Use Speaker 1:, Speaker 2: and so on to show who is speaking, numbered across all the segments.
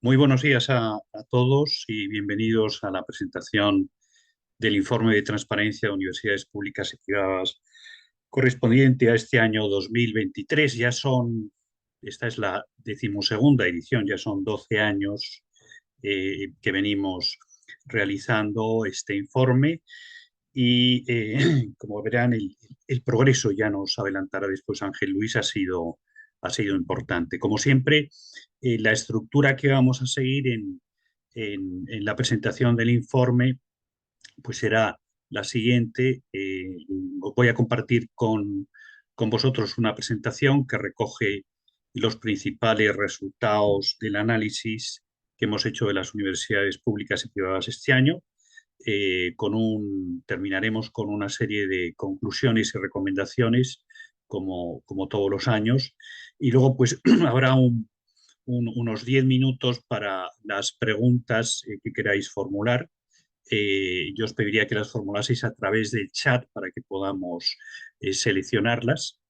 Speaker 1: Muy buenos días a todos y bienvenidos a la presentación del informe de transparencia de universidades públicas y privadas correspondiente a este año 2023. Esta es la decimosegunda edición, ya son 12 años que venimos realizando este informe y como verán, el progreso, ya nos adelantará después Ángel Luis, ha sido importante. Como siempre, la estructura que vamos a seguir en la presentación del informe pues será la siguiente. Os voy a compartir con vosotros una presentación que recoge los principales resultados del análisis que hemos hecho de las universidades públicas y privadas este año. Terminaremos con una serie de conclusiones y recomendaciones, como todos los años, y luego pues habrá unos 10 minutos para las preguntas que queráis formular. Yo os pediría que las formulaseis a través del chat para que podamos seleccionarlas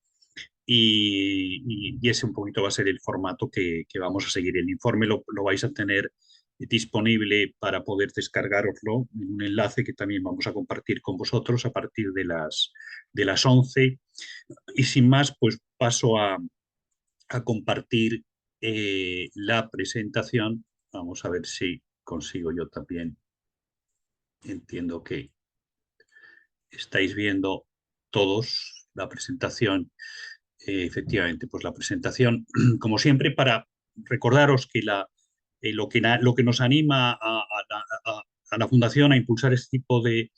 Speaker 1: y ese un poquito va a ser el formato que vamos a seguir. El informe lo vais a tener disponible para poder descargaroslo en un enlace que también vamos a compartir con vosotros a partir de las 11. Y sin más, pues paso a compartir la presentación. Vamos a ver si consigo yo también. Entiendo que estáis viendo todos la presentación. Efectivamente, pues la presentación, como siempre, para recordaros que lo que nos anima a la Fundación a impulsar este tipo de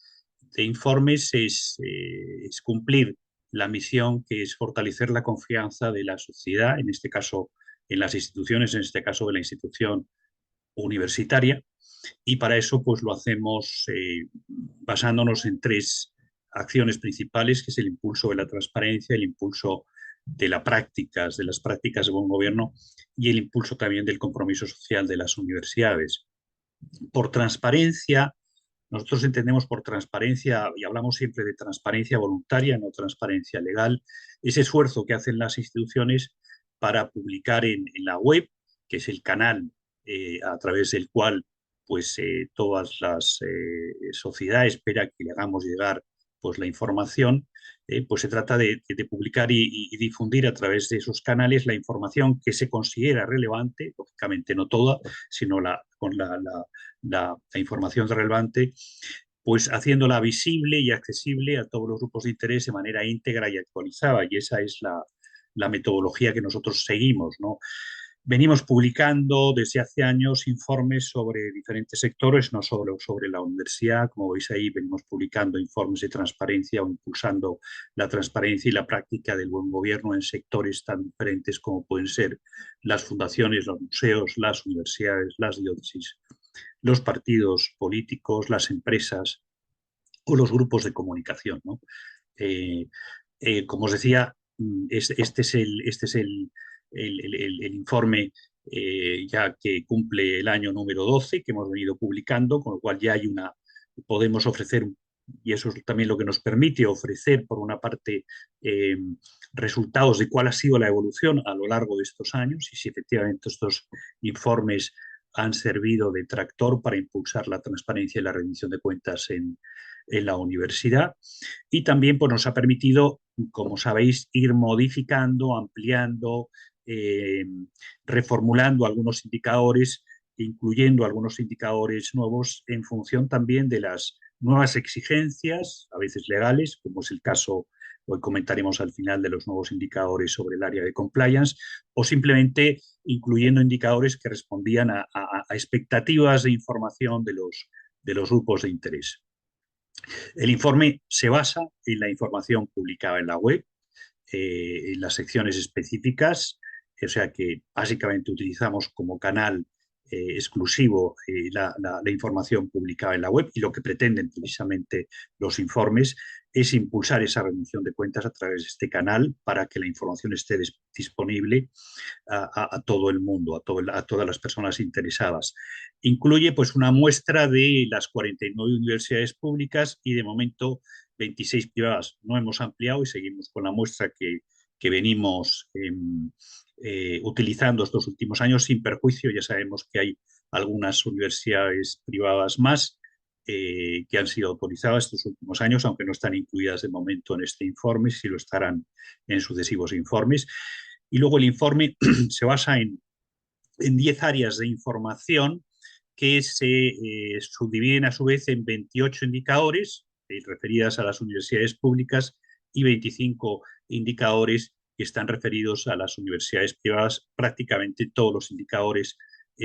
Speaker 1: informes es cumplir la misión, que es fortalecer la confianza de la sociedad, en este caso en las instituciones, en este caso de la institución universitaria, y para eso pues lo hacemos basándonos en tres acciones principales, que es el impulso de la transparencia, el impulso de las prácticas de buen gobierno y el impulso también del compromiso social de las universidades. Por transparencia, nosotros entendemos por transparencia, y hablamos siempre de transparencia voluntaria, no transparencia legal, ese esfuerzo que hacen las instituciones para publicar en la web, que es el canal a través del cual pues todas las sociedades esperan que le hagamos llegar pues la información. Pues se trata de publicar y difundir a través de esos canales la información que se considera relevante, lógicamente no toda, sino la información relevante, pues haciéndola visible y accesible a todos los grupos de interés de manera íntegra y actualizada. Y esa es la metodología que nosotros seguimos, ¿no? Venimos publicando desde hace años informes sobre diferentes sectores, no solo sobre la universidad. Como veis ahí, venimos publicando informes de transparencia o impulsando la transparencia y la práctica del buen gobierno en sectores tan diferentes como pueden ser las fundaciones, los museos, las universidades, las diócesis, los partidos políticos, las empresas o los grupos de comunicación, ¿no? Eh, Como os decía, este es el informe ya que cumple el año número 12 que hemos venido publicando, con lo cual ya podemos ofrecer, y eso es también lo que nos permite ofrecer, por una parte, eh, resultados de cuál ha sido la evolución a lo largo de estos años y si efectivamente estos informes han servido de tractor para impulsar la transparencia y la rendición de cuentas en la universidad. Y también pues, nos ha permitido, como sabéis, ir modificando, ampliando, eh, reformulando algunos indicadores, incluyendo algunos indicadores nuevos en función también de las nuevas exigencias, a veces legales, como es el caso, hoy comentaremos al final, de los nuevos indicadores sobre el área de compliance, o simplemente incluyendo indicadores que respondían a expectativas de información de los grupos de interés. El informe se basa en la información publicada en la web, en las secciones específicas, o sea que básicamente utilizamos como canal exclusivo la información publicada en la web, y lo que pretenden precisamente los informes es impulsar esa rendición de cuentas a través de este canal para que la información esté disponible a todo el mundo, a todas las personas interesadas. Incluye pues una muestra de las 49 universidades públicas y de momento 26 privadas. No hemos ampliado y seguimos con la muestra que venimos utilizando estos últimos años sin perjuicio. Ya sabemos que hay algunas universidades privadas más que han sido autorizadas estos últimos años, aunque no están incluidas de momento en este informe, sí lo estarán en sucesivos informes. Y luego el informe se basa en 10 áreas de información que se subdividen a su vez en 28 indicadores referidas a las universidades públicas y 25 indicadores que están referidos a las universidades privadas. Prácticamente todos los indicadores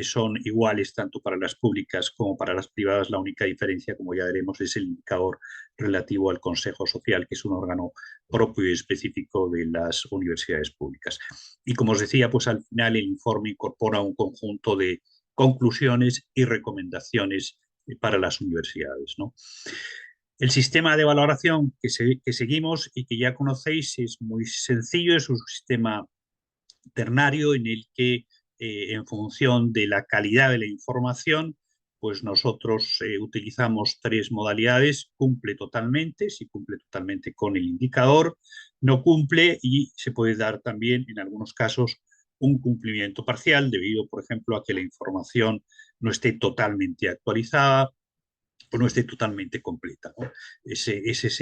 Speaker 1: son iguales tanto para las públicas como para las privadas. La única diferencia, como ya veremos, es el indicador relativo al Consejo Social, que es un órgano propio y específico de las universidades públicas. Y como os decía, pues al final el informe incorpora un conjunto de conclusiones y recomendaciones para las universidades, ¿no? El sistema de valoración que seguimos y que ya conocéis es muy sencillo, es un sistema ternario en el que en función de la calidad de la información, pues nosotros utilizamos tres modalidades: cumple totalmente, si cumple totalmente con el indicador; no cumple, y se puede dar también en algunos casos un cumplimiento parcial debido, por ejemplo, a que la información no esté totalmente actualizada o no esté totalmente completa, ¿no? Ese es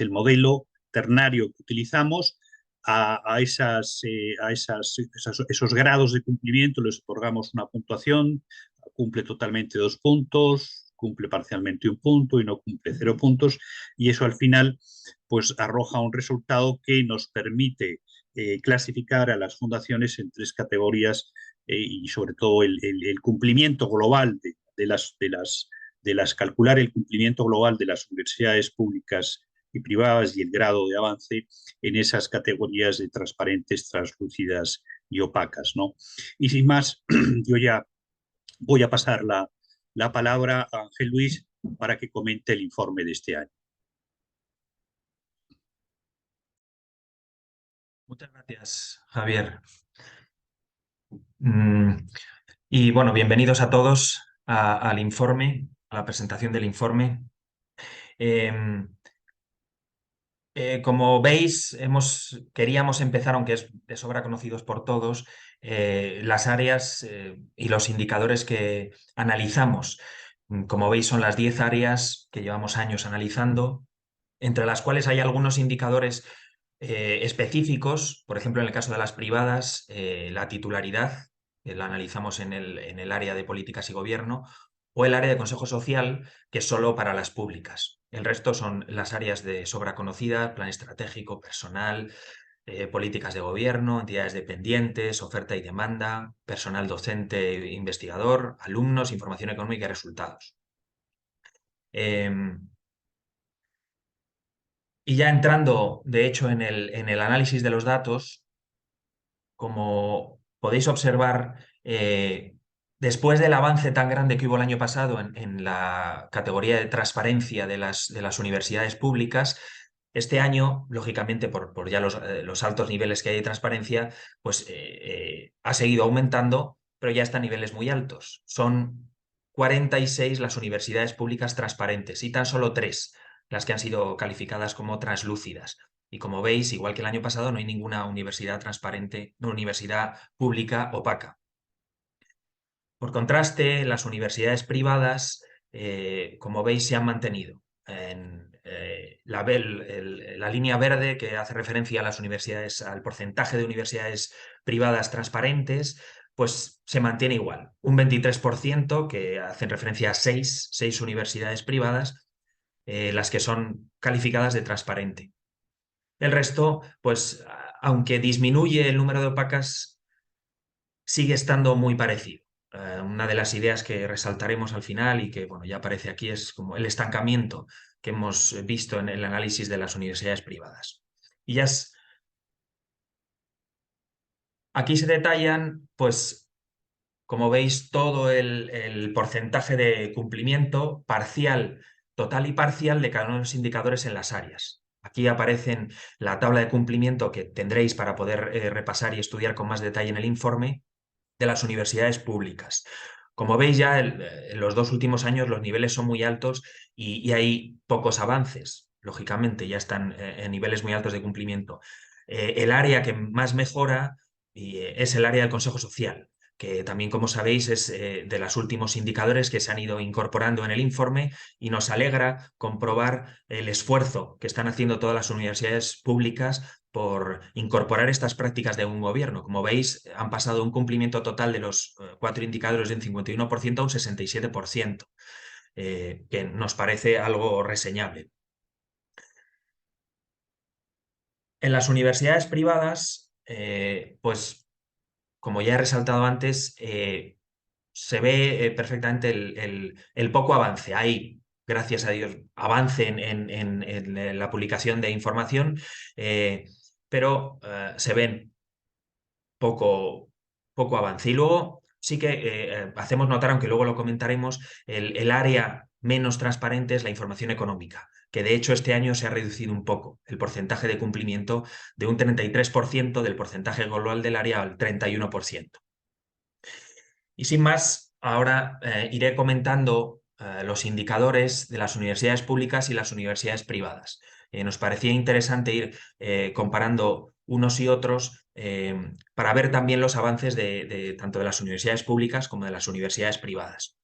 Speaker 1: el modelo ternario que utilizamos. Esos grados de cumplimiento les otorgamos una puntuación: cumple totalmente 2 puntos, cumple parcialmente 1 punto y no cumple 0 puntos, y eso al final pues arroja un resultado que nos permite clasificar a las fundaciones en tres categorías, y sobre todo el cumplimiento global calcular el cumplimiento global de las universidades públicas y privadas y el grado de avance en esas categorías de transparentes, translúcidas y opacas, ¿no? Y sin más, yo ya voy a pasar la palabra a Ángel Luis para que comente el informe de este año.
Speaker 2: Muchas gracias, Javier. Y bueno, bienvenidos a todos al informe, a la presentación del informe. Como veis, queríamos empezar, aunque es de sobra conocidos por todos, las áreas y los indicadores que analizamos. Como veis, son las 10 áreas que llevamos años analizando, entre las cuales hay algunos indicadores específicos. Por ejemplo, en el caso de las privadas, la titularidad, que la analizamos en el área de políticas y gobierno, o el área de consejo social, que es solo para las públicas. El resto son las áreas de sobra conocidas: plan estratégico, personal, políticas de gobierno, entidades dependientes, oferta y demanda, personal docente e investigador, alumnos, información económica y resultados. Y ya entrando, de hecho, en el análisis de los datos, como podéis observar, después del avance tan grande que hubo el año pasado en la categoría de transparencia de las universidades públicas, este año, lógicamente, por ya los altos niveles que hay de transparencia, pues ha seguido aumentando, pero ya está a niveles muy altos. Son 46 las universidades públicas transparentes y tan solo 3 las que han sido calificadas como translúcidas. Y como veis, igual que el año pasado, no hay ninguna universidad transparente, no, universidad pública opaca. Por contraste, las universidades privadas, como veis, se han mantenido. La línea verde, que hace referencia a las universidades, al porcentaje de universidades privadas transparentes, pues se mantiene igual. Un 23%, que hacen referencia a seis universidades privadas, las que son calificadas de transparente. El resto, pues, aunque disminuye el número de opacas, sigue estando muy parecido. Una de las ideas que resaltaremos al final y que, bueno, ya aparece aquí, es como el estancamiento que hemos visto en el análisis de las universidades privadas. Y aquí se detallan, pues, como veis, todo el porcentaje de cumplimiento parcial, total y parcial de cada uno de los indicadores en las áreas. Aquí aparecen la tabla de cumplimiento que tendréis para poder repasar y estudiar con más detalle en el informe de las universidades públicas. Como veis, ya en los 2 últimos años los niveles son muy altos y hay pocos avances. Lógicamente, ya están en niveles muy altos de cumplimiento. El área que más mejora es el área del Consejo Social, que también, como sabéis, es de los últimos indicadores que se han ido incorporando en el informe, y nos alegra comprobar el esfuerzo que están haciendo todas las universidades públicas por incorporar estas prácticas de un gobierno. Como veis, han pasado de un cumplimiento total de los 4 indicadores de un 51% a un 67%, que nos parece algo reseñable. En las universidades privadas, pues como ya he resaltado antes, se ve perfectamente el poco avance. Hay, gracias a Dios, avance en la publicación de información, eh, pero se ven poco avance. Y luego sí que hacemos notar, aunque luego lo comentaremos, el área menos transparente es la información económica, que de hecho este año se ha reducido un poco el porcentaje de cumplimiento de un 33% del porcentaje global del área al 31%. Y sin más, ahora iré comentando los indicadores de las universidades públicas y las universidades privadas. Nos parecía interesante ir comparando unos y otros para ver también los avances tanto de las universidades públicas como de las universidades privadas.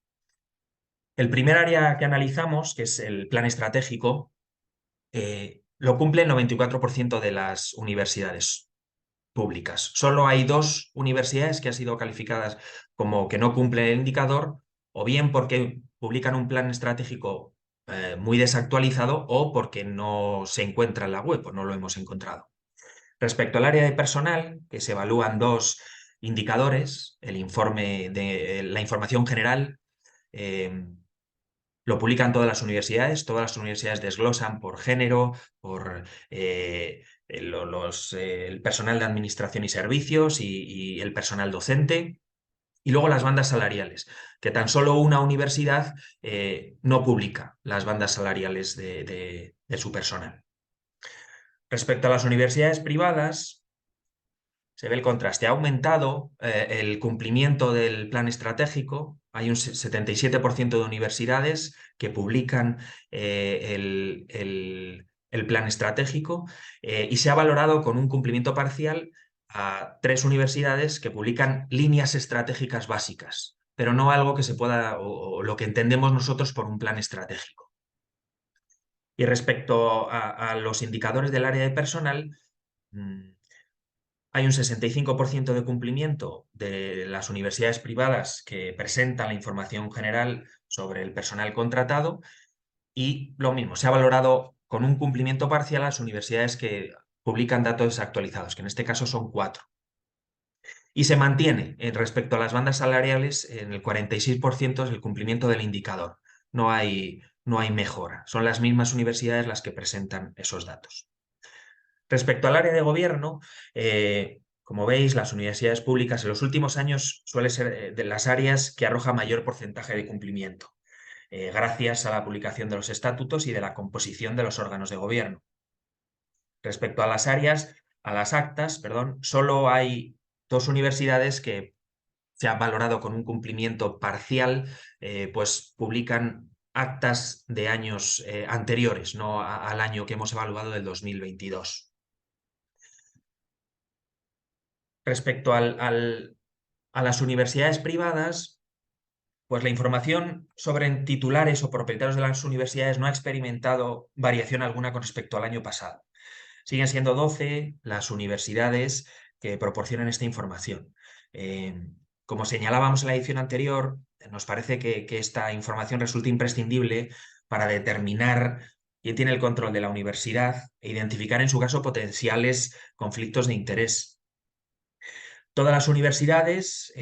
Speaker 2: El primer área que analizamos, que es el plan estratégico, lo cumple el 94% de las universidades públicas. Solo hay 2 universidades que han sido calificadas como que no cumplen el indicador, o bien porque publican un plan estratégico muy desactualizado, o porque no se encuentra en la web o no lo hemos encontrado. Respecto al área de personal, que se evalúan 2 indicadores, el informe de la información general, eh, lo publican todas las universidades desglosan por género, por el personal de administración y servicios y el personal docente. Y luego las bandas salariales, que tan solo una universidad no publica las bandas salariales de su personal. Respecto a las universidades privadas, se ve el contraste. Ha aumentado el cumplimiento del plan estratégico. Hay un 77% de universidades que publican el plan estratégico, y se ha valorado con un cumplimiento parcial a 3 universidades que publican líneas estratégicas básicas, pero no algo que se pueda, o lo que entendemos nosotros por un plan estratégico. Y respecto a los indicadores del área de personal, hay un 65% de cumplimiento de las universidades privadas que presentan la información general sobre el personal contratado, y lo mismo, se ha valorado con un cumplimiento parcial a las universidades que publican datos actualizados, que en este caso son 4. Y se mantiene respecto a las bandas salariales en el 46% es el cumplimiento del indicador. No hay mejora. Son las mismas universidades las que presentan esos datos. Respecto al área de gobierno, como veis, las universidades públicas en los últimos años suelen ser de las áreas que arroja mayor porcentaje de cumplimiento, gracias a la publicación de los estatutos y de la composición de los órganos de gobierno. Respecto a las actas, perdón, solo hay 2 universidades que se han valorado con un cumplimiento parcial, pues publican actas de años anteriores, no al año que hemos evaluado del 2022. Respecto a las universidades privadas, pues la información sobre titulares o propietarios de las universidades no ha experimentado variación alguna con respecto al año pasado. Siguen siendo 12 las universidades que proporcionan esta información. Como señalábamos en la edición anterior, nos parece que esta información resulta imprescindible para determinar quién tiene el control de la universidad e identificar en su caso potenciales conflictos de interés. Todas las universidades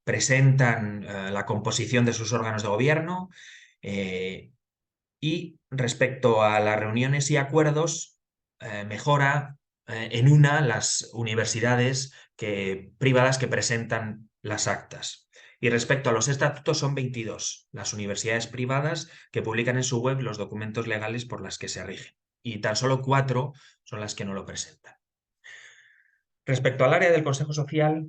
Speaker 2: presentan la composición de sus órganos de gobierno, y respecto a las reuniones y acuerdos, mejora en una las universidades privadas que presentan las actas. Y respecto a los estatutos, son 22 las universidades privadas que publican en su web los documentos legales por las que se rigen. Y tan solo 4 son las que no lo presentan. Respecto al área del Consejo Social,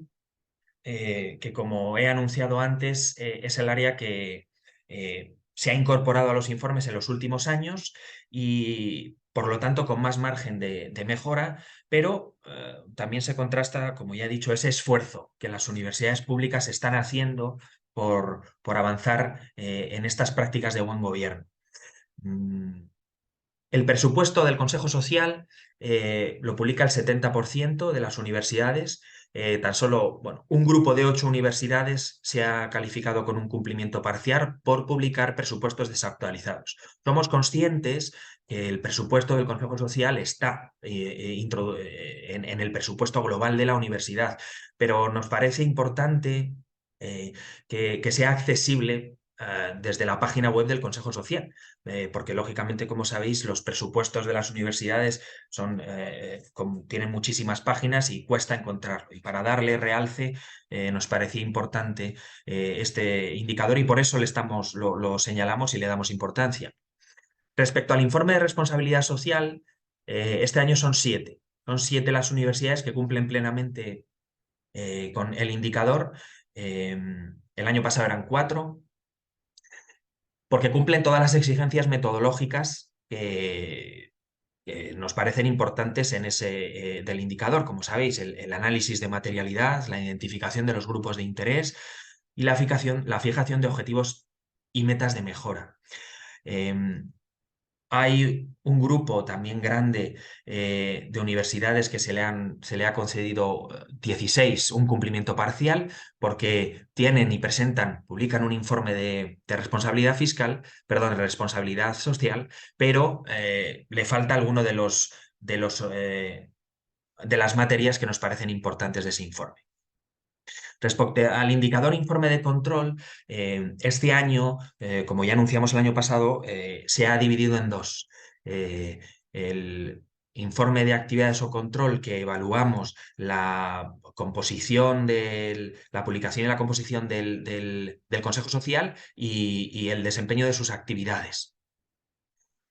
Speaker 2: que como he anunciado antes, es el área que se ha incorporado a los informes en los últimos años y por lo tanto con más margen de mejora, pero también se contrasta, como ya he dicho, ese esfuerzo que las universidades públicas están haciendo por avanzar en estas prácticas de buen gobierno. Mm, el presupuesto del Consejo Social lo publica el 70% de las universidades. Tan solo, bueno, un grupo de 8 universidades se ha calificado con un cumplimiento parcial por publicar presupuestos desactualizados. Somos conscientes que el presupuesto del Consejo Social está en el presupuesto global de la universidad, pero nos parece importante que sea accesible desde la página web del Consejo Social, porque lógicamente, como sabéis, los presupuestos de las universidades tienen muchísimas páginas y cuesta encontrarlo. Y para darle realce, nos parecía importante este indicador y por eso lo señalamos y le damos importancia. Respecto al informe de responsabilidad social, este año son 7. Son 7 las universidades que cumplen plenamente con el indicador. El año pasado eran 4, porque cumplen todas las exigencias metodológicas que nos parecen importantes en del indicador, como sabéis, el análisis de materialidad, la identificación de los grupos de interés y la fijación de objetivos y metas de mejora. Hay un grupo también grande de universidades que se le ha concedido 16 un cumplimiento parcial porque tienen y publican un informe de responsabilidad fiscal, perdón, de responsabilidad social, pero le falta alguno de las materias que nos parecen importantes de ese informe. Respecto al indicador informe de control, este año, como ya anunciamos el año pasado, se ha dividido en dos. El informe de actividades o control que evaluamos la composición la publicación y la composición del Consejo Social y el desempeño de sus actividades.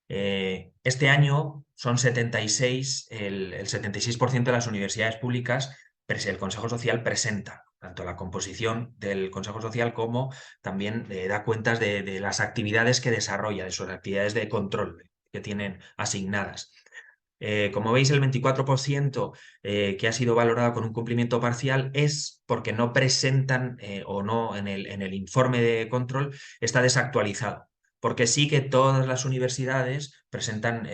Speaker 2: Este año son 76, el 76% de las universidades públicas, el Consejo Social presenta tanto la composición del Consejo Social como también da cuentas de las actividades que desarrolla, de sus actividades de control que tienen asignadas. Como veis, el 24% que ha sido valorado con un cumplimiento parcial es porque no presentan o no en el informe de control está desactualizado, porque sí que todas las universidades presentan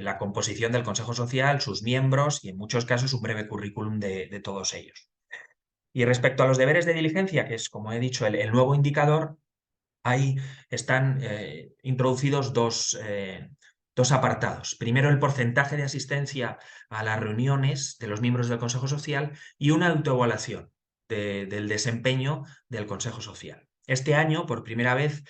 Speaker 2: la composición del Consejo Social, sus miembros y en muchos casos un breve currículum de todos ellos. Y respecto a los deberes de diligencia, que es, como he dicho, el nuevo indicador, ahí están introducidos dos apartados. Primero, el porcentaje de asistencia a las reuniones de los miembros del Consejo Social y una autoevaluación del desempeño del Consejo Social. Este año, por primera vez,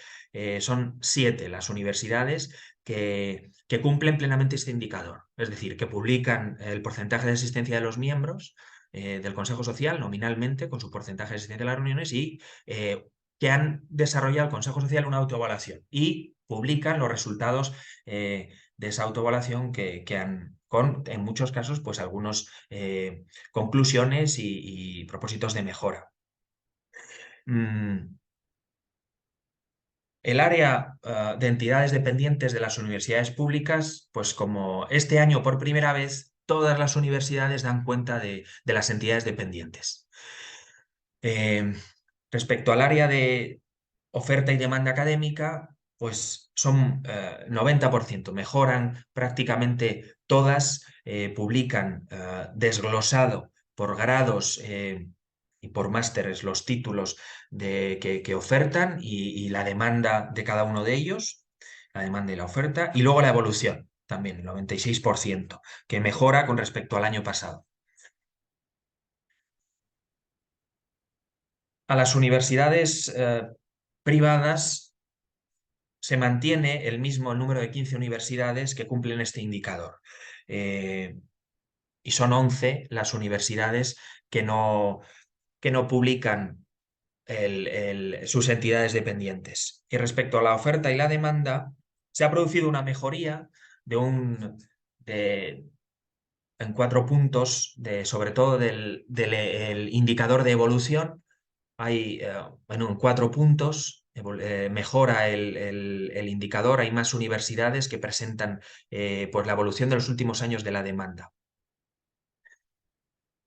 Speaker 2: son 7 las universidades que cumplen plenamente este indicador, es decir, que publican el porcentaje de asistencia de los miembros del Consejo Social nominalmente con su porcentaje de asistencia a las reuniones y que han desarrollado el Consejo Social una autoevaluación y publican los resultados de esa autoevaluación que han, en muchos casos, pues algunas conclusiones y propósitos de mejora. El área de entidades dependientes de las universidades públicas, pues como este año por primera vez, todas las universidades dan cuenta de las entidades dependientes. Respecto al área de oferta y demanda académica, pues son 90%, mejoran prácticamente todas, publican desglosado por grados y por másteres los títulos que ofertan y la demanda de cada uno de ellos, la demanda y la oferta, y luego la evolución también, el 96%, que mejora con respecto al año pasado. A las universidades privadas se mantiene el mismo número de 15 universidades que cumplen este indicador. Y son 11 las universidades que no publican sus entidades dependientes. Y respecto a la oferta y la demanda, se ha producido una mejoría en 4 puntos, sobre todo del el indicador de evolución. Hay, bueno, en 4 puntos, mejora el indicador, hay más universidades que presentan pues la evolución de los últimos años de la demanda.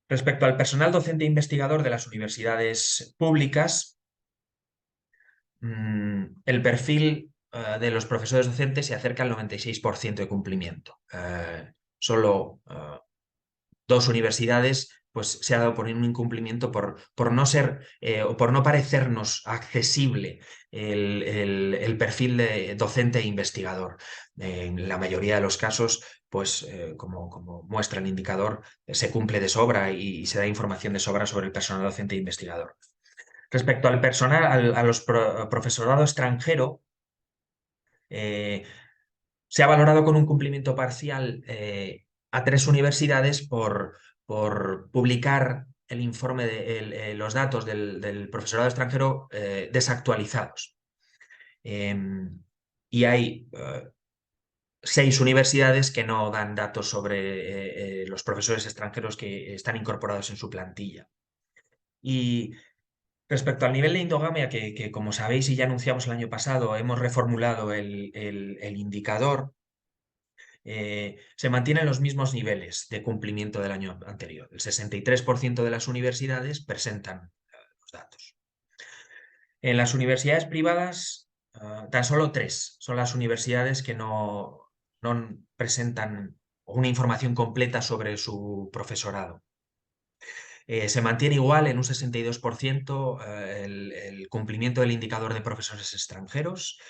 Speaker 2: Respecto al personal docente e investigador de las universidades públicas, el perfil de los profesores docentes se acerca al 96% de cumplimiento. Solo dos universidades pues se ha dado por un incumplimiento por no ser o por no parecernos accesible el perfil de docente e investigador. En la mayoría de los casos, pues como muestra el indicador, se cumple de sobra y se da información de sobra sobre el personal docente e investigador. Respecto al personal, a los profesorado extranjero, eh, se ha valorado con un cumplimiento parcial a tres universidades por publicar el informe de los datos del profesorado extranjero desactualizados. Y hay 6 universidades que no dan datos sobre los profesores extranjeros que están incorporados en su plantilla. Y respecto al nivel de endogamia, que como sabéis y ya anunciamos el año pasado, hemos reformulado el indicador. Se mantienen los mismos niveles de cumplimiento del año anterior. El 63% de las universidades presentan los datos. En las universidades privadas, tan solo 3 son las universidades que no presentan una información completa sobre su profesorado. Se mantiene igual en un 62% el cumplimiento del indicador de profesores extranjeros.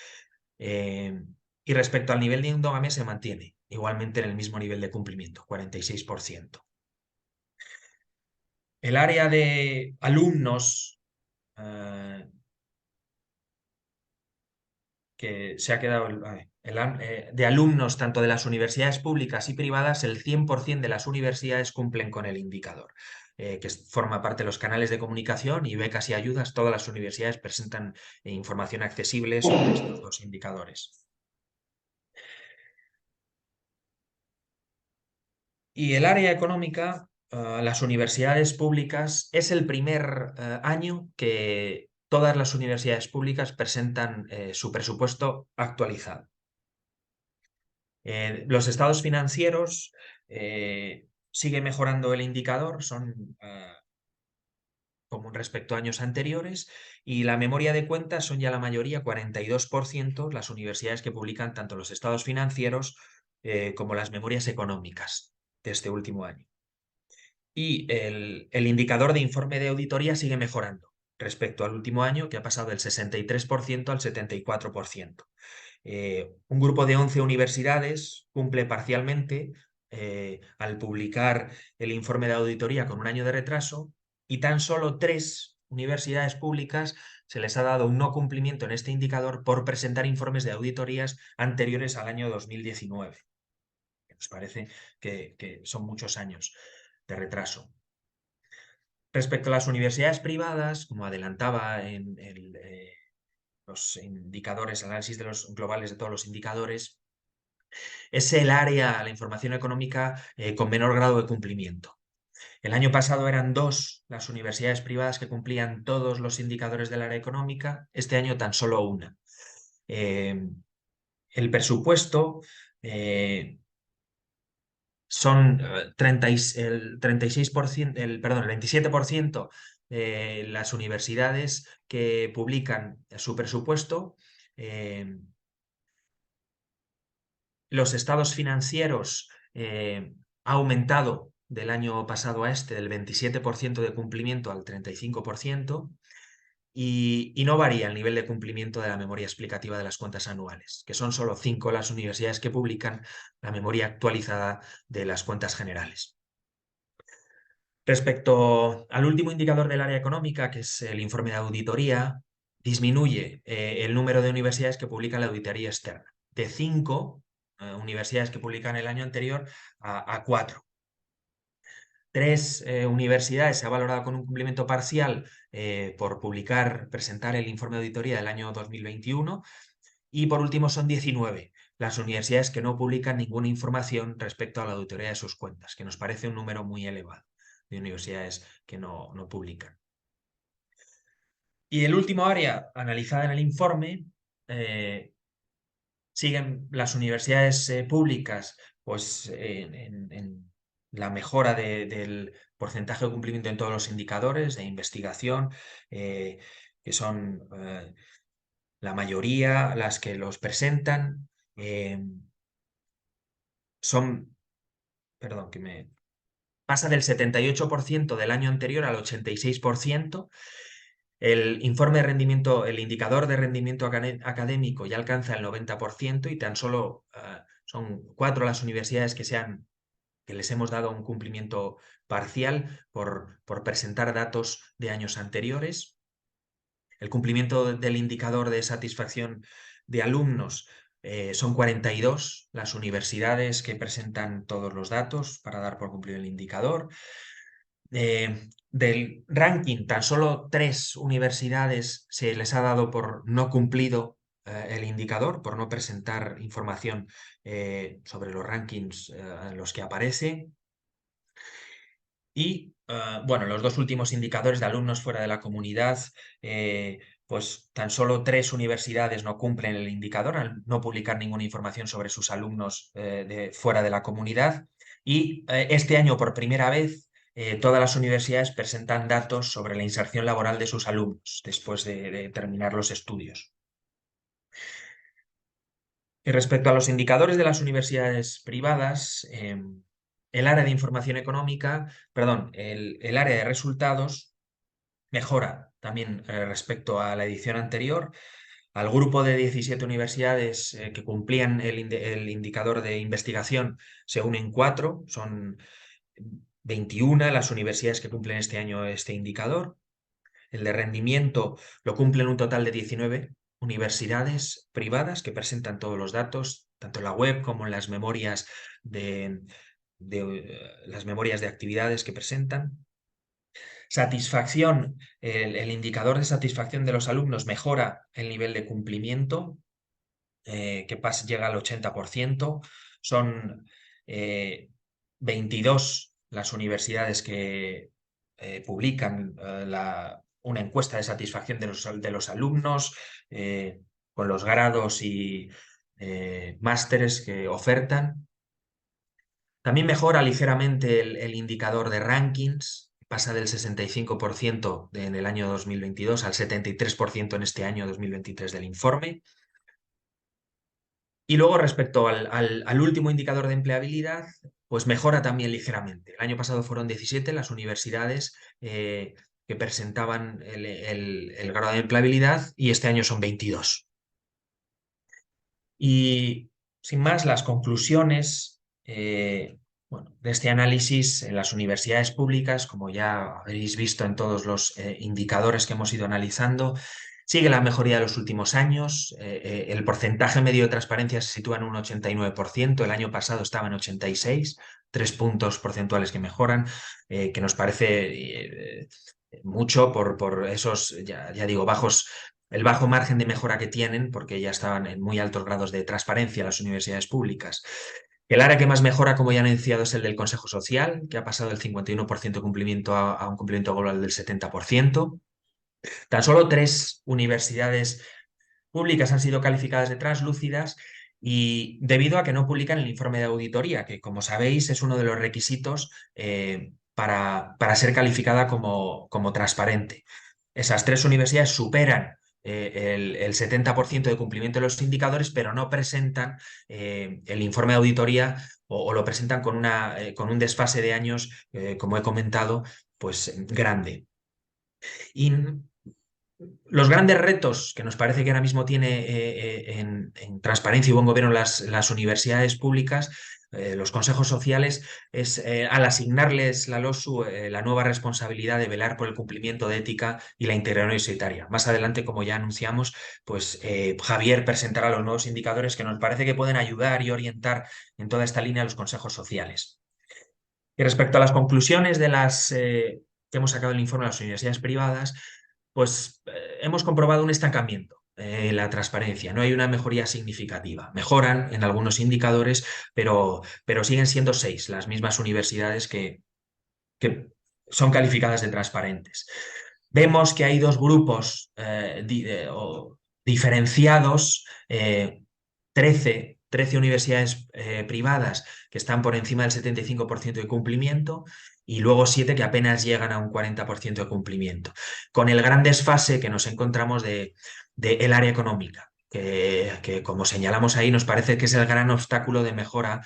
Speaker 2: Y respecto al nivel de endogamia se mantiene igualmente en el mismo nivel de cumplimiento, 46%. El área de alumnos que se ha quedado de alumnos tanto de las universidades públicas y privadas, el 100% de las universidades cumplen con el indicador, que forma parte de los canales de comunicación y becas y ayudas. Todas las universidades presentan información accesible sobre estos dos indicadores. Y el área económica, las universidades públicas, es el primer año que todas las universidades públicas presentan su presupuesto actualizado. Los estados financieros sigue mejorando el indicador, son como respecto a años anteriores, y la memoria de cuentas son ya la mayoría, 42%, las universidades que publican tanto los estados financieros como las memorias económicas de este último año. Y el indicador de informe de auditoría sigue mejorando respecto al último año, que ha pasado del 63% al 74%. Un grupo de 11 universidades cumple parcialmente al publicar el informe de auditoría con un año de retraso, y tan solo 3 universidades públicas se les ha dado un no cumplimiento en este indicador por presentar informes de auditorías anteriores al año 2019. Nos parece que son muchos años de retraso. Respecto a las universidades privadas, como adelantaba en los indicadores, análisis de los globales de todos los indicadores, es el área, la información económica con menor grado de cumplimiento. El año pasado eran 2 las universidades privadas que cumplían todos los indicadores del área económica, este año tan solo una. El presupuesto son el 36%, perdón, el 27% de las universidades que publican su presupuesto. Los estados financieros ha aumentado del año pasado a este del 27% de cumplimiento al 35%. Y no varía el nivel de cumplimiento de la memoria explicativa de las cuentas anuales, que son solo 5 las universidades que publican la memoria actualizada de las cuentas generales. Respecto al último indicador del área económica, que es el informe de auditoría, disminuye el número de universidades que publican la auditoría externa, de 5 universidades que publican el año anterior a 4. 3 universidades se ha valorado con un cumplimiento parcial por presentar el informe de auditoría del año 2021, y por último son 19 las universidades que no publican ninguna información respecto a la auditoría de sus cuentas, que nos parece un número muy elevado de universidades que no publican. Y el último área analizada en el informe siguen las universidades públicas pues, en la mejora del porcentaje de cumplimiento en todos los indicadores de investigación, que son la mayoría las que los presentan. Son, perdón, que me pasa del 78% del año anterior al 86%. El informe de rendimiento, el indicador de rendimiento académico ya alcanza el 90% y tan solo son 4 las universidades que les hemos dado un cumplimiento parcial por presentar datos de años anteriores. El cumplimiento del indicador de satisfacción de alumnos son 42 las universidades que presentan todos los datos para dar por cumplido el indicador. Del ranking, tan solo 3 universidades se les ha dado por no cumplido el indicador, por no presentar información sobre los rankings en los que aparece. Y, bueno, los 2 últimos indicadores de alumnos fuera de la comunidad, pues tan solo 3 universidades no cumplen el indicador al no publicar ninguna información sobre sus alumnos fuera de la comunidad. Y este año, por primera vez, todas las universidades presentan datos sobre la inserción laboral de sus alumnos después de terminar los estudios. Y respecto a los indicadores de las universidades privadas, el área de información económica, perdón, el área de resultados mejora también respecto a la edición anterior. Al grupo de 17 universidades que cumplían el indicador de investigación se unen 4, son 21 las universidades que cumplen este año este indicador. El de rendimiento lo cumplen un total de 19 universidades privadas que presentan todos los datos, tanto en la web como en las memorias las memorias de actividades que presentan. Satisfacción, el indicador de satisfacción de los alumnos mejora el nivel de cumplimiento, llega al 80%. Son 22 las universidades que publican una encuesta de satisfacción de los alumnos con los grados y másteres que ofertan. También mejora ligeramente el indicador de rankings, pasa del 65% en el año 2022 al 73% en este año 2023 del informe. Y luego respecto al último indicador de empleabilidad, pues mejora también ligeramente. El año pasado fueron 17 las universidades que presentaban el grado de empleabilidad y este año son 22. Y sin más, las conclusiones bueno, de este análisis en las universidades públicas, como ya habéis visto en todos los indicadores que hemos ido analizando, sigue la mejoría de los últimos años. El porcentaje medio de transparencia se sitúa en un 89%, el año pasado estaba en 86%, 3 puntos porcentuales que mejoran, que nos parece mucho por esos, ya digo, el bajo margen de mejora que tienen, porque ya estaban en muy altos grados de transparencia las universidades públicas. El área que más mejora, como ya han anunciado, es el del Consejo Social, que ha pasado del 51% de cumplimiento a un cumplimiento global del 70%. Tan solo 3 universidades públicas han sido calificadas de translúcidas y debido a que no publican el informe de auditoría, que como sabéis es uno de los requisitos para ser calificada como transparente. Esas 3 universidades superan el 70% de cumplimiento de los indicadores, pero no presentan el informe de auditoría o lo presentan con un desfase de años, como he comentado, pues grande. Y los grandes retos que nos parece que ahora mismo tiene en transparencia y buen gobierno las universidades públicas, los consejos sociales, es al asignarles la LOSU la nueva responsabilidad de velar por el cumplimiento de ética y la integridad universitaria. Más adelante, como ya anunciamos, pues Javier presentará los nuevos indicadores que nos parece que pueden ayudar y orientar en toda esta línea a los consejos sociales. Y respecto a las conclusiones de que hemos sacado del informe de las universidades privadas, pues hemos comprobado un estancamiento en la transparencia. No hay una mejoría significativa. Mejoran en algunos indicadores, pero siguen siendo 6 las mismas universidades que son calificadas de transparentes. Vemos que hay 2 grupos diferenciados, 13 13 universidades privadas que están por encima del 75% de cumplimiento y luego 7 que apenas llegan a un 40% de cumplimiento, con el gran desfase que nos encontramos de el área económica. Que, como señalamos ahí, nos parece que es el gran obstáculo de mejora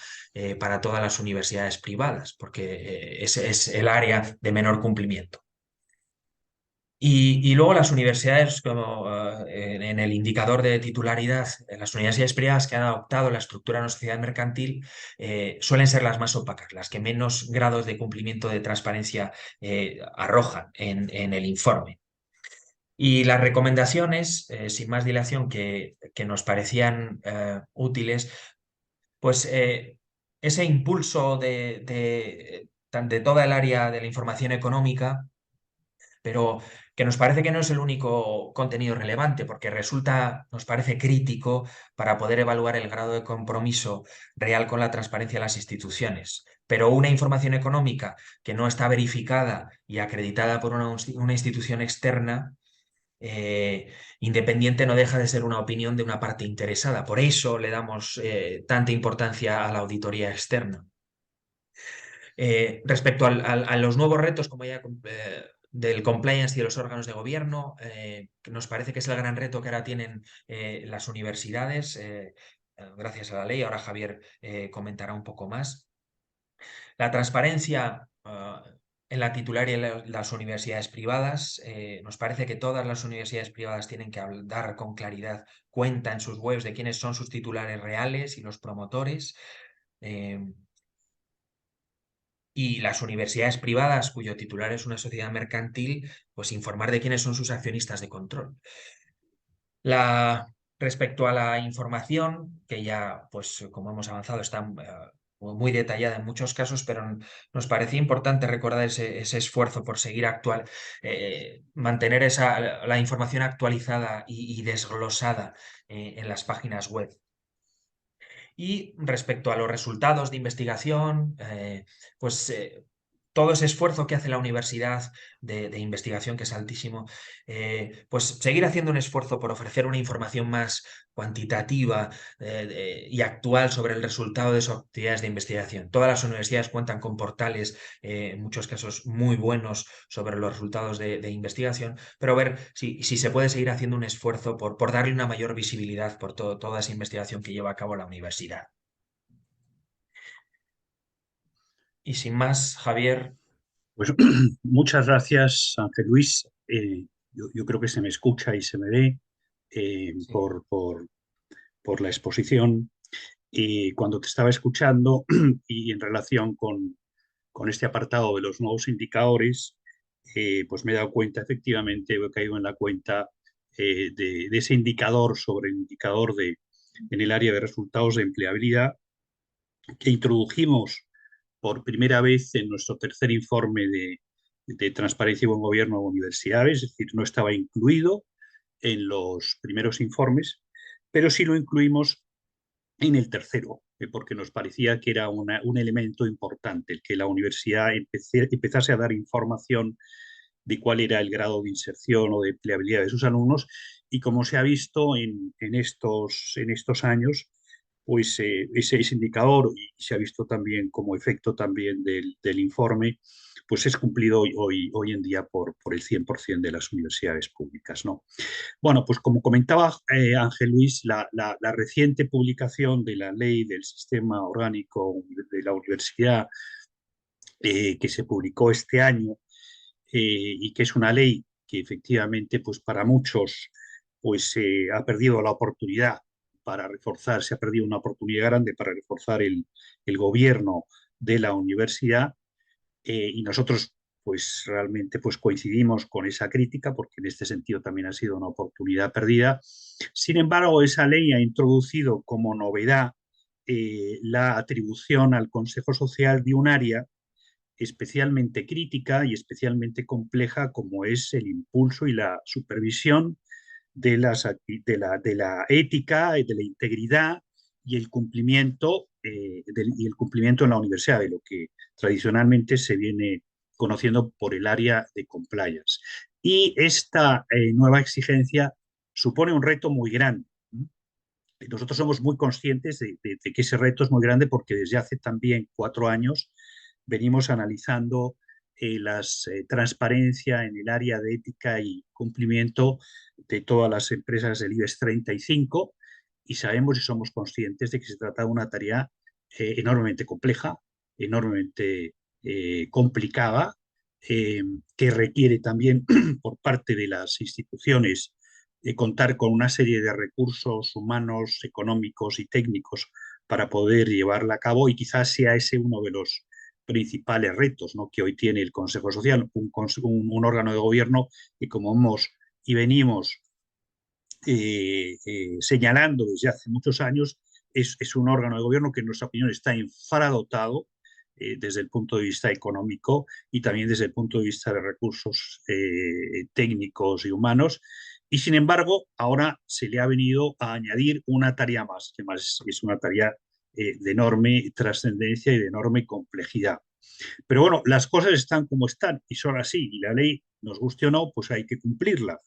Speaker 2: para todas las universidades privadas, porque es el área de menor cumplimiento. Y luego las universidades, como en el indicador de titularidad, las universidades privadas que han adoptado la estructura de una sociedad mercantil suelen ser las más opacas, las que menos grados de cumplimiento de transparencia arrojan en el informe. Y las recomendaciones, sin más dilación, que nos parecían útiles, pues ese impulso de toda el área de la información económica, pero que nos parece que no es el único contenido relevante, porque nos parece crítico para poder evaluar el grado de compromiso real con la transparencia de las instituciones. Pero una información económica que no está verificada y acreditada por una institución externa, independiente, no deja de ser una opinión de una parte interesada. Por eso le damos tanta importancia a la auditoría externa. Respecto a los nuevos retos, como ya del compliance y de los órganos de gobierno, que nos parece que es el gran reto que ahora tienen las universidades, gracias a la ley. Ahora Javier comentará un poco más. La transparencia en la titularidad de las universidades privadas. Nos parece que todas las universidades privadas tienen que dar con claridad cuenta en sus webs de quiénes son sus titulares reales y los promotores. Y las universidades privadas cuyo titular es una sociedad mercantil, pues informar de quiénes son sus accionistas de control. Respecto a la información, que ya, pues como hemos avanzado, está muy detallada en muchos casos, pero nos parecía importante recordar ese esfuerzo por seguir mantener la información actualizada y desglosada en las páginas web. Y respecto a los resultados de investigación, pues todo ese esfuerzo que hace la universidad de investigación, que es altísimo, pues seguir haciendo un esfuerzo por ofrecer una información más cuantitativa y actual sobre el resultado de sus actividades de investigación. Todas las universidades cuentan con portales, en muchos casos muy buenos, sobre los resultados de investigación, pero ver si se puede seguir haciendo un esfuerzo por darle una mayor visibilidad por toda esa investigación que lleva a cabo la universidad. Y sin más, Javier.
Speaker 1: Pues muchas gracias, Ángel Luis. Yo creo que se me escucha y se me ve
Speaker 2: Sí.
Speaker 1: por la exposición. Y cuando te estaba escuchando y en relación con este apartado de los nuevos indicadores, pues me he dado cuenta, efectivamente, he caído en la cuenta de ese indicador sobre el indicador en el área de resultados de empleabilidad que introdujimos por primera vez en nuestro tercer informe de transparencia y buen gobierno de universidades, es decir, no estaba incluido en los primeros informes, pero sí lo incluimos en el tercero, porque nos parecía que era un elemento importante, el que la universidad empezase a dar información de cuál era el grado de inserción o de empleabilidad de sus alumnos, y como se ha visto en estos años, pues ese indicador, y se ha visto también como efecto también del informe, pues es cumplido hoy en día por el 100% de las universidades públicas, ¿no? Bueno, pues como comentaba Ángel Luis, la reciente publicación de la ley del sistema orgánico de la universidad que se publicó este año y que es una ley que efectivamente pues para muchos pues ha perdido la oportunidad para reforzar, se ha perdido una oportunidad grande para reforzar el gobierno de la universidad y nosotros pues realmente pues coincidimos con esa crítica porque en este sentido también ha sido una oportunidad perdida. Sin embargo, esa ley ha introducido como novedad la atribución al Consejo Social de un área especialmente crítica y especialmente compleja como es el impulso y la supervisión de la ética, de la integridad y el cumplimiento, y el cumplimiento en la universidad, de lo que tradicionalmente se viene conociendo por el área de compliance. Y esta nueva exigencia supone un reto muy grande, Nosotros somos muy conscientes de que ese reto es muy grande porque desde hace también 4 años venimos analizando la transparencia en el área de ética y cumplimiento de todas las empresas del IBEX 35 y sabemos y somos conscientes de que se trata de una tarea enormemente compleja, enormemente complicada, que requiere también por parte de las instituciones contar con una serie de recursos humanos, económicos y técnicos para poder llevarla a cabo y quizás sea ese uno de los principales retos, ¿no?, que hoy tiene el Consejo Social, un órgano de gobierno que como hemos y venimos señalando desde hace muchos años, es un órgano de gobierno que en nuestra opinión está infradotado desde el punto de vista económico y también desde el punto de vista de recursos técnicos y humanos. Y sin embargo, ahora se le ha venido a añadir una tarea más, que más es una tarea de enorme trascendencia y de enorme complejidad. Pero bueno, las cosas están como están y son así, y la ley, nos guste o no, pues hay que cumplirla.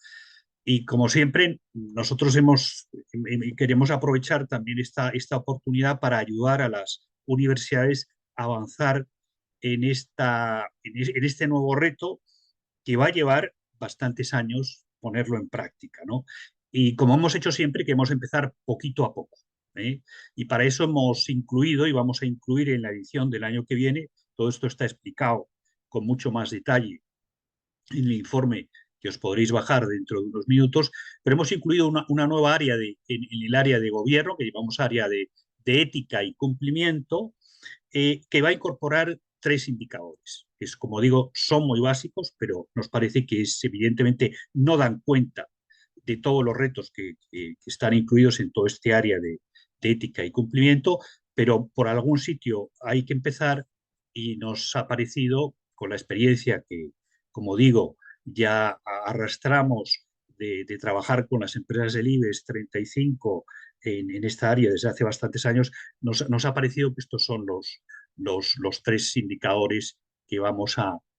Speaker 1: Y como siempre, nosotros queremos aprovechar también esta oportunidad para ayudar a las universidades a avanzar en este nuevo reto que va a llevar bastantes años ponerlo en práctica, ¿no? Y como hemos hecho siempre, queremos empezar poquito a poco, ¿eh? Y para eso hemos incluido y vamos a incluir en la edición del año que viene, todo esto está explicado con mucho más detalle en el informe que os podréis bajar dentro de unos minutos, pero hemos incluido una nueva área en el área de gobierno, que llamamos área de ética y cumplimiento, que va a incorporar 3 indicadores, que es, como digo, son muy básicos, pero nos parece que evidentemente no dan cuenta de todos los retos que están incluidos en todo este área de ética y cumplimiento, pero por algún sitio hay que empezar y nos ha parecido, con la experiencia que, como digo, ya arrastramos de trabajar con las empresas del IBEX 35 en esta área desde hace bastantes años, nos ha parecido que estos son los 3 indicadores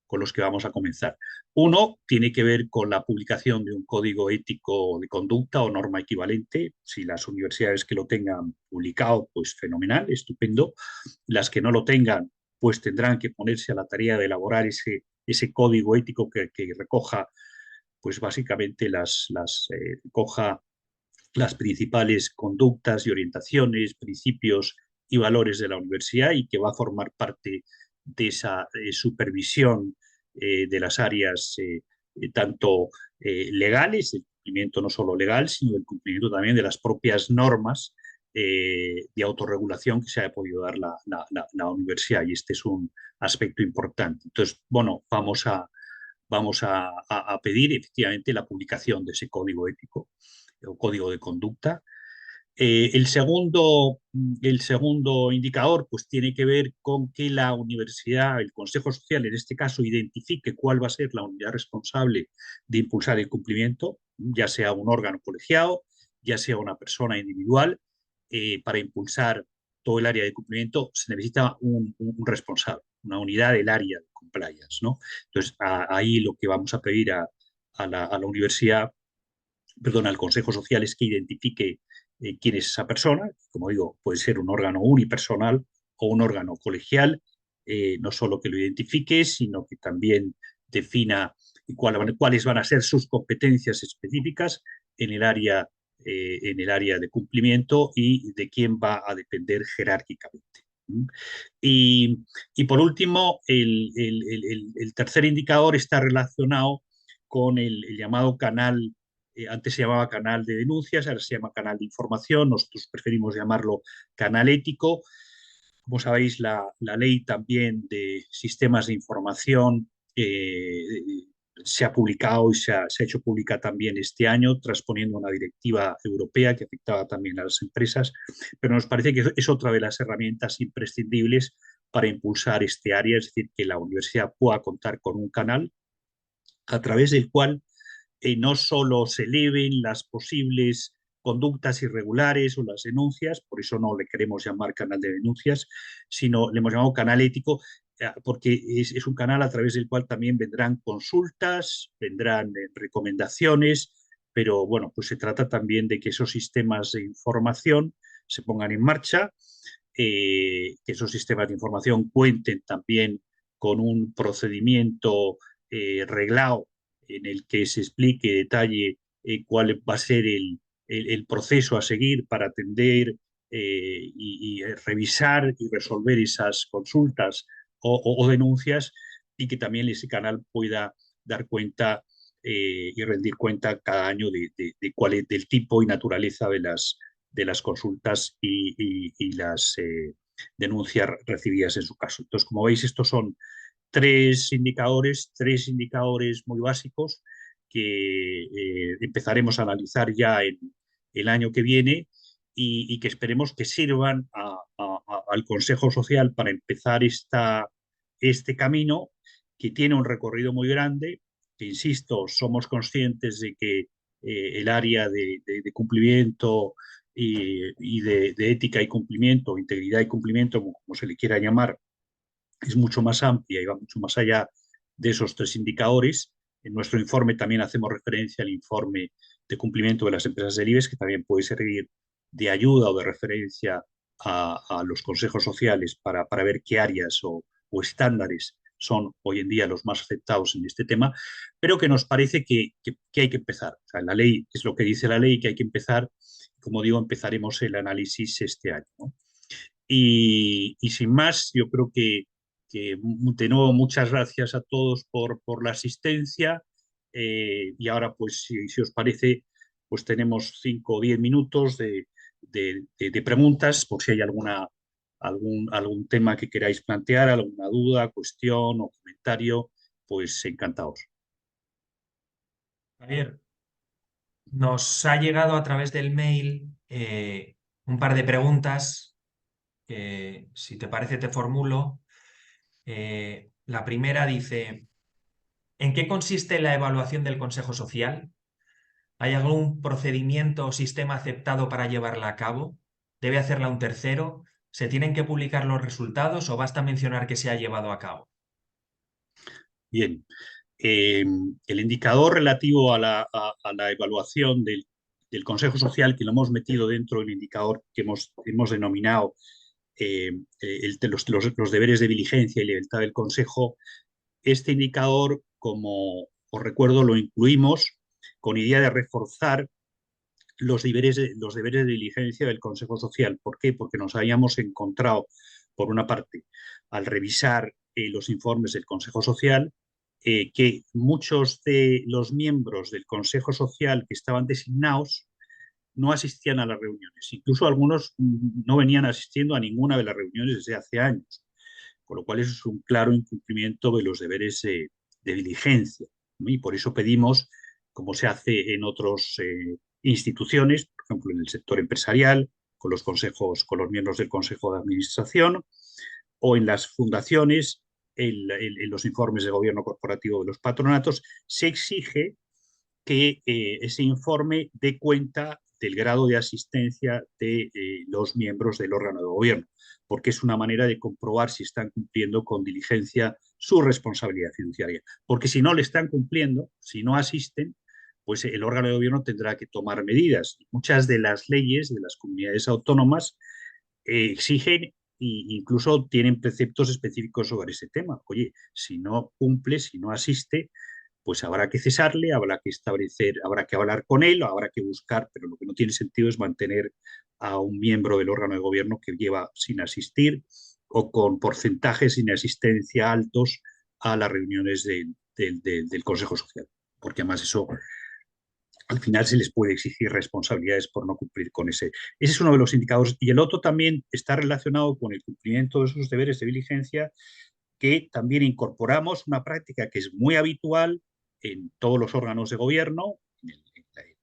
Speaker 1: con los que vamos a comenzar. Uno tiene que ver con la publicación de un código ético de conducta o norma equivalente. Si las universidades que lo tengan publicado, pues fenomenal, estupendo. Las que no lo tengan, pues tendrán que ponerse a la tarea de elaborar ese código ético que recoja, pues básicamente recoja las principales conductas y orientaciones, principios y valores de la universidad y que va a formar parte de esa supervisión de las áreas tanto legales, el cumplimiento no solo legal, sino el cumplimiento también de las propias normas de autorregulación que se ha podido dar la universidad, y este es un aspecto importante. Entonces, bueno, vamos a pedir efectivamente la publicación de ese código ético o código de conducta. El segundo indicador pues, tiene que ver con que la universidad, el Consejo Social en este caso, identifique cuál va a ser la unidad responsable de impulsar el cumplimiento, ya sea un órgano colegiado, ya sea una persona individual. Para impulsar todo el área de cumplimiento se necesita un responsable, una unidad del área de compliance, ¿no? Entonces, ahí lo que vamos a pedir a la universidad, perdón, al Consejo Social, es que identifique quién es esa persona. Como digo, puede ser un órgano unipersonal o un órgano colegial, no solo que lo identifique, sino que también defina cuáles van a ser sus competencias específicas en el área de cumplimiento y de quién va a depender jerárquicamente. Y por último, el tercer indicador está relacionado con el llamado canal. Antes se llamaba canal de denuncias, ahora se llama canal de información, nosotros preferimos llamarlo canal ético. Como sabéis, la ley también de sistemas de información se ha publicado y se ha hecho pública también este año, transponiendo una directiva europea que afectaba también a las empresas, pero nos parece que es otra de las herramientas imprescindibles para impulsar este área, es decir, que la universidad pueda contar con un canal a través del cual no solo se eleven las posibles conductas irregulares o las denuncias, por eso no le queremos llamar canal de denuncias, sino le hemos llamado canal ético, porque es un canal a través del cual también vendrán consultas, vendrán recomendaciones, pero bueno, pues se trata también de que esos sistemas de información se pongan en marcha, que esos sistemas de información cuenten también con un procedimiento reglado en el que se explique, detalle cuál va a ser el proceso a seguir para atender y revisar y resolver esas consultas o denuncias, y que también ese canal pueda dar cuenta y rendir cuenta cada año de cuál es del tipo y naturaleza de las consultas y las denuncias recibidas en su caso. Entonces, como veis, estos son tres indicadores muy básicos que empezaremos a analizar ya en el año que viene y que esperemos que sirvan al Consejo Social para empezar este camino, que tiene un recorrido muy grande, que insisto, somos conscientes de que el área de cumplimiento y de ética y cumplimiento, integridad y cumplimiento, como se le quiera llamar, es mucho más amplia y va mucho más allá de esos tres indicadores. En nuestro informe también hacemos referencia al informe de cumplimiento de las empresas del IBEX, que también puede servir de ayuda o de referencia a los consejos sociales para ver qué áreas o estándares son hoy en día los más aceptados en este tema, pero que nos parece que hay que empezar. O sea, la ley es lo que dice la ley, que hay que empezar. Como digo, empezaremos el análisis este año, ¿no? Y sin más, yo creo que de nuevo muchas gracias a todos por la asistencia. Y ahora, pues, si os parece, pues tenemos 5 o 10 minutos de preguntas, por si hay algún tema que queráis plantear, alguna duda, cuestión o comentario, pues encantados.
Speaker 2: Javier, nos ha llegado a través del mail un par de preguntas que, si te parece, te formulo. La primera dice, ¿en qué consiste la evaluación del Consejo Social? ¿Hay algún procedimiento o sistema aceptado para llevarla a cabo? ¿Debe hacerla un tercero? ¿Se tienen que publicar los resultados o basta mencionar que se ha llevado a cabo?
Speaker 1: Bien, eh, el indicador relativo a la evaluación del Consejo Social, que lo hemos metido dentro del indicador que hemos denominado los deberes de diligencia y lealtad del Consejo. Este indicador, como os recuerdo, lo incluimos con idea de reforzar los deberes de diligencia del Consejo Social. ¿Por qué? Porque nos habíamos encontrado, por una parte, al revisar los informes del Consejo Social, que muchos de los miembros del Consejo Social que estaban designados no asistían a las reuniones. Incluso algunos no venían asistiendo a ninguna de las reuniones desde hace años, con lo cual eso es un claro incumplimiento de los deberes de diligencia, ¿no? Y por eso pedimos, como se hace en otras instituciones, por ejemplo en el sector empresarial, con los consejos, con los miembros del Consejo de Administración, o en las fundaciones, en los informes de gobierno corporativo de los patronatos, se exige que ese informe dé cuenta del grado de asistencia de los miembros del órgano de gobierno, porque es una manera de comprobar si están cumpliendo con diligencia su responsabilidad fiduciaria. Porque si no le están cumpliendo, si no asisten, pues el órgano de gobierno tendrá que tomar medidas. Muchas de las leyes de las comunidades autónomas exigen e incluso tienen preceptos específicos sobre ese tema. Oye, si no cumple, si no asiste, pues habrá que cesarle, habrá que establecer, habrá que hablar con él, habrá que buscar, pero lo que no tiene sentido es mantener a un miembro del órgano de gobierno que lleva sin asistir o con porcentajes sin asistencia altos a las reuniones del Consejo Social, porque además eso al final se les puede exigir responsabilidades por no cumplir con ese. Ese es uno de los indicadores. Y el otro también está relacionado con el cumplimiento de esos deberes de diligencia, que también incorporamos una práctica que es muy habitual en todos los órganos de gobierno, en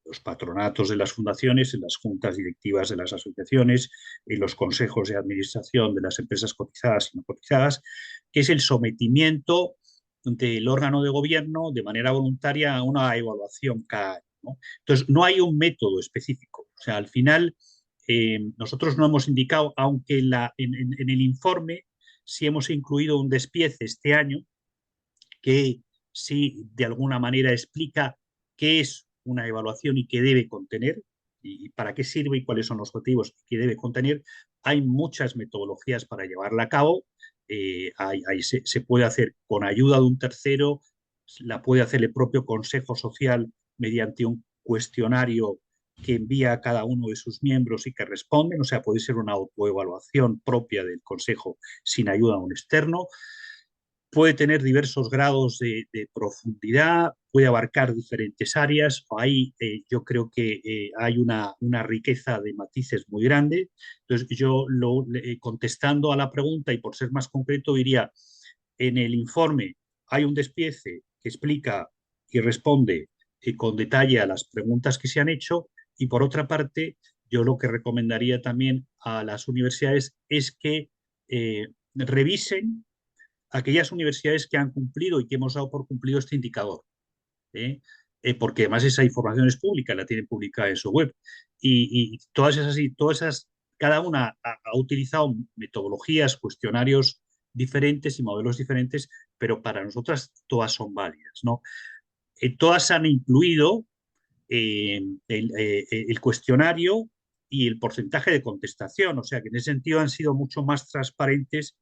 Speaker 1: los patronatos de las fundaciones, en las juntas directivas de las asociaciones, en los consejos de administración de las empresas cotizadas y no cotizadas, que es el sometimiento del órgano de gobierno de manera voluntaria a una evaluación cada año, ¿no? Entonces, no hay un método específico. O sea, al final, nosotros no hemos indicado, aunque en el informe sí hemos incluido un despiece este año que sí de alguna manera explica qué es una evaluación y qué debe contener, y para qué sirve y cuáles son los objetivos que debe contener. Hay muchas metodologías para llevarla a cabo. Se puede hacer con ayuda de un tercero, la puede hacer el propio Consejo Social mediante un cuestionario que envía a cada uno de sus miembros y que responden, o sea, puede ser una autoevaluación propia del Consejo sin ayuda de un externo. Puede tener diversos grados de profundidad, puede abarcar diferentes áreas. Ahí yo creo que hay una riqueza de matices muy grande. Entonces, contestando a la pregunta y por ser más concreto, diría, en el informe hay un despiece que explica y responde con detalle a las preguntas que se han hecho, y por otra parte, yo lo que recomendaría también a las universidades es que revisen aquellas universidades que han cumplido y que hemos dado por cumplido este indicador. ¿eh? Porque además esa información es pública, la tienen publicada en su web. Y cada una ha utilizado metodologías, cuestionarios diferentes y modelos diferentes, pero para nosotras todas son válidas, ¿no? Todas han incluido el cuestionario y el porcentaje de contestación, o sea que en ese sentido han sido mucho más transparentes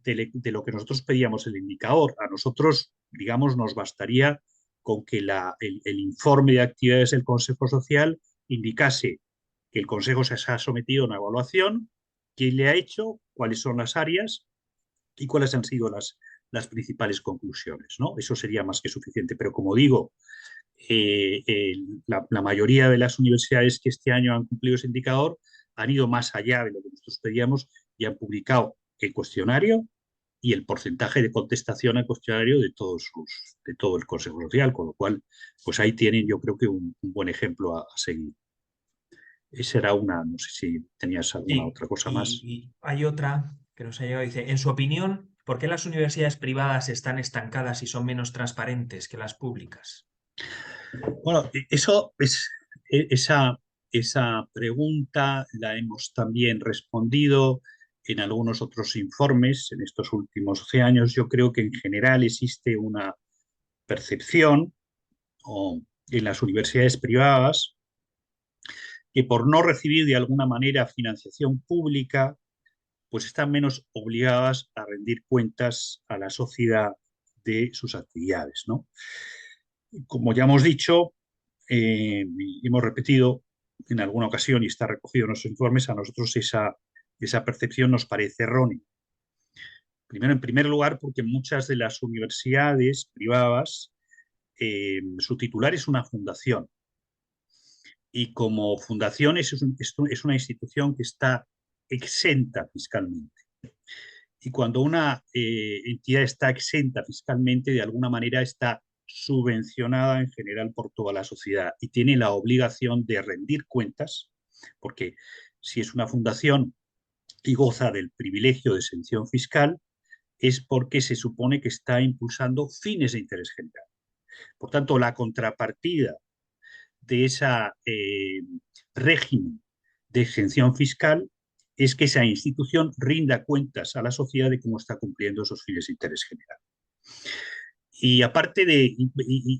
Speaker 1: de lo que nosotros pedíamos el indicador. A nosotros, digamos, nos bastaría con que el informe de actividades del Consejo Social indicase que el Consejo se ha sometido a una evaluación, quién le ha hecho, cuáles son las áreas y cuáles han sido las principales conclusiones, ¿no? Eso sería más que suficiente. Pero como digo, la mayoría de las universidades que este año han cumplido ese indicador han ido más allá de lo que nosotros pedíamos y han publicado el cuestionario y el porcentaje de contestación al cuestionario de todo el Consejo Social, con lo cual, pues ahí tienen, yo creo que un buen ejemplo a seguir. Esa era una, no sé si tenías alguna
Speaker 2: Sí,
Speaker 1: otra cosa
Speaker 2: y,
Speaker 1: más.
Speaker 2: y hay otra que nos ha llegado, dice, en su opinión, ¿por qué las universidades privadas están estancadas y son menos transparentes que las públicas?
Speaker 1: Bueno, esa pregunta la hemos también respondido en algunos otros informes en estos últimos 12 años. Yo creo que en general existe una percepción en las universidades privadas que por no recibir de alguna manera financiación pública, pues están menos obligadas a rendir cuentas a la sociedad de sus actividades, ¿no? Como ya hemos dicho, y hemos repetido en alguna ocasión y está recogido en nuestros informes, a nosotros esa percepción nos parece errónea. Primero, en primer lugar, porque muchas de las universidades privadas, su titular es una fundación. Y como fundación es una institución que está exenta fiscalmente. Y cuando una entidad está exenta fiscalmente, de alguna manera está subvencionada en general por toda la sociedad y tiene la obligación de rendir cuentas, porque si es una fundación y goza del privilegio de exención fiscal, es porque se supone que está impulsando fines de interés general. Por tanto, la contrapartida de ese régimen de exención fiscal es que esa institución rinda cuentas a la sociedad de cómo está cumpliendo esos fines de interés general. Y aparte y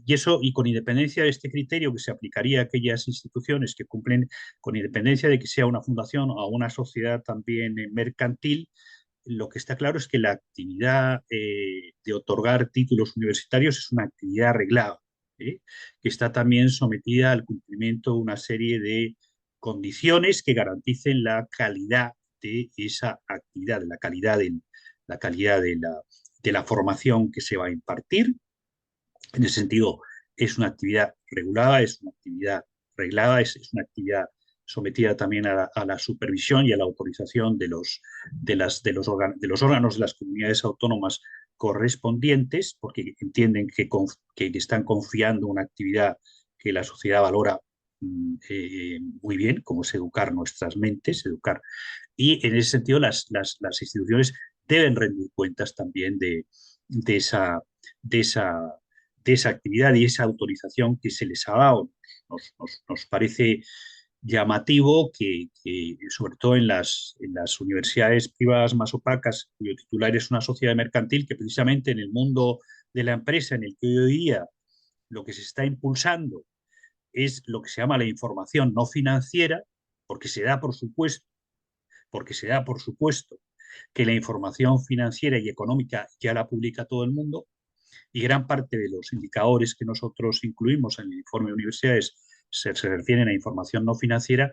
Speaker 1: eso, y con independencia de este criterio que se aplicaría a aquellas instituciones que cumplen, con independencia de que sea una fundación o una sociedad también mercantil, lo que está claro es que la actividad de otorgar títulos universitarios es una actividad reglada, que está también sometida al cumplimiento de una serie de condiciones que garanticen la calidad de esa actividad, la calidad de la formación que se va a impartir. En ese sentido, es una actividad regulada, es una actividad reglada, es una actividad sometida también a la supervisión y a la autorización de los órganos de las comunidades autónomas correspondientes, porque entienden que están confiando una actividad que la sociedad valora muy bien, como es educar nuestras mentes, educar. Y en ese sentido, las instituciones deben rendir cuentas también de esa, de esa, de esa actividad y esa autorización que se les ha dado. Nos parece llamativo sobre todo en las universidades privadas más opacas, cuyo titular es una sociedad mercantil, que precisamente en el mundo de la empresa, en el que hoy día lo que se está impulsando es lo que se llama la información no financiera, porque se da por supuesto, porque se da por supuesto que la información financiera y económica ya la publica todo el mundo, y gran parte de los indicadores que nosotros incluimos en el informe de universidades se refieren a información no financiera,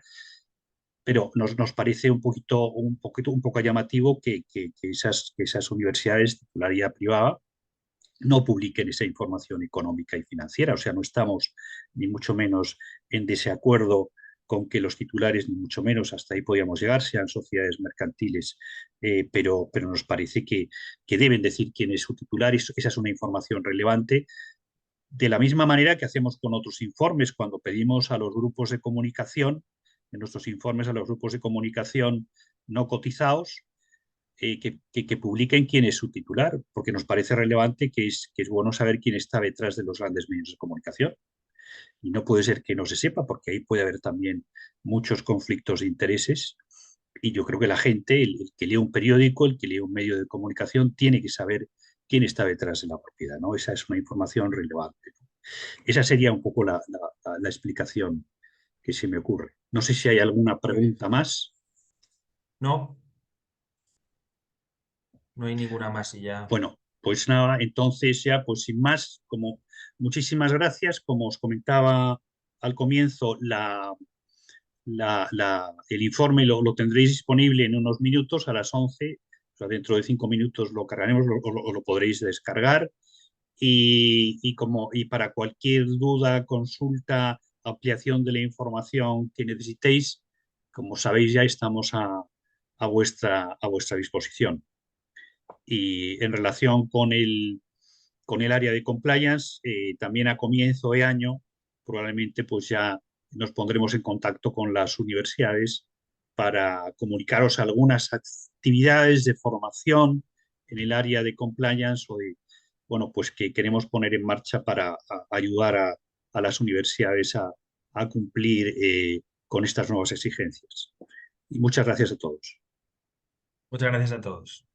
Speaker 1: pero nos parece un poco llamativo que esas universidades, titularidad privada, no publiquen esa información económica y financiera. O sea, no estamos ni mucho menos en desacuerdo con que los titulares, ni mucho menos, hasta ahí podíamos llegar, sean sociedades mercantiles, pero nos parece que deben decir quién es su titular y esa es una información relevante. De la misma manera que hacemos con otros informes, cuando pedimos a los grupos de comunicación, en nuestros informes a los grupos de comunicación no cotizados, que publiquen quién es su titular, porque nos parece relevante que es bueno saber quién está detrás de los grandes medios de comunicación. Y no puede ser que no se sepa, porque ahí puede haber también muchos conflictos de intereses. Y yo creo que la gente, el que lee un periódico, el que lee un medio de comunicación, tiene que saber quién está detrás de la propiedad, ¿no? Esa es una información relevante. Esa sería un poco la explicación que se me ocurre. No sé si hay alguna
Speaker 2: Muy bien.
Speaker 1: pregunta más.
Speaker 2: No, no hay ninguna más y ya.
Speaker 1: Bueno, pues nada, entonces ya, pues sin más, como muchísimas gracias. Como os comentaba al comienzo, el informe lo tendréis disponible en unos minutos a las 11, o sea, dentro de 5 minutos lo cargaremos, lo podréis descargar. Y para cualquier duda, consulta, ampliación de la información que necesitéis, como sabéis ya estamos a vuestra disposición. Y en relación con el área de compliance, también a comienzo de año, probablemente pues ya nos pondremos en contacto con las universidades para comunicaros algunas actividades de formación en el área de compliance o de, bueno, pues que queremos poner en marcha para ayudar a las universidades a cumplir con estas nuevas exigencias. Y muchas gracias a todos.
Speaker 2: Muchas gracias a todos.